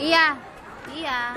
Iya. Iya.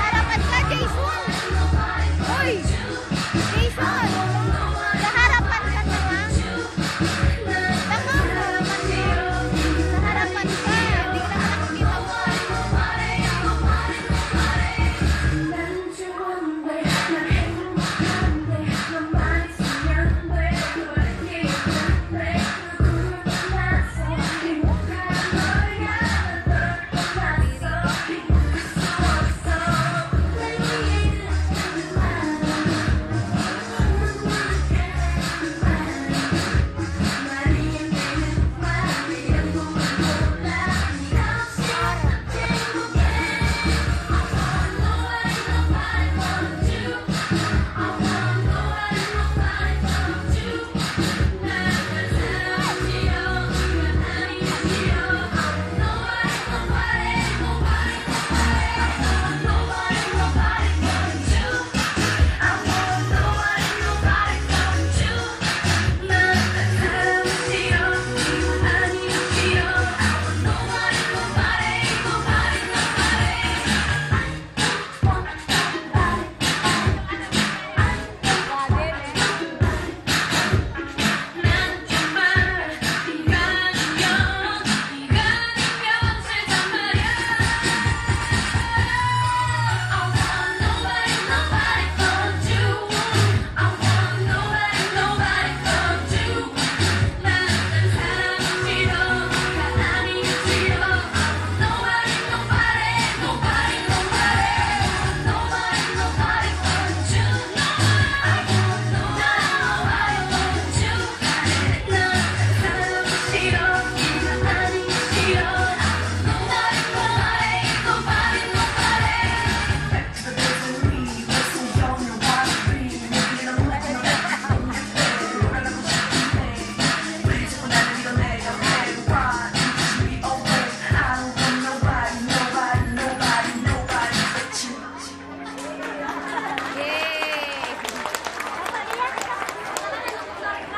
Harapan ka, Jason! Hoy! Jason! Sa harapan ka naman! Tama, harapan ka! Sa harapan ka! Hindi ka naman nakikita mo!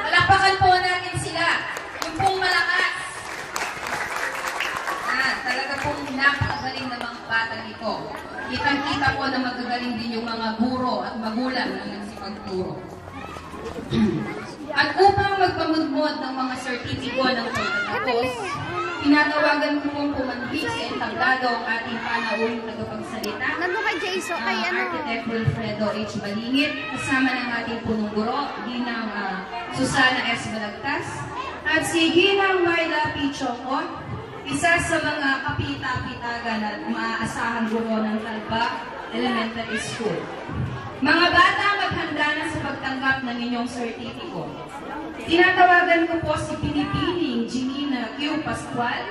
Palakpakan po natin sila. Yung pong malakas. Talaga pong napakagaling na mga batang ito. Kitang-kita po na magagaling din yung mga guro at magulang na nagsipagturo. At upang magpamudmod ng mga sertipiko ng pagtatapos, tinatawagan ko pong pumandig sa entablado ang ating panauhing tagapagsalita. Nandun kay Jason, kay ano? Architect Wilfredo H. Balingit, kasama ng ating punong guro, Ginang Susana S. Balagtas, at si Ginang Marla P. Choco, isa sa mga kapita-pitagan at maaasahan guro ng Talba Elementary School. Mga bata, maghanda na sa pagtanggap ng inyong sertipiko. Tinatawagan ko po si Pinipining Jimina Q. Pascual,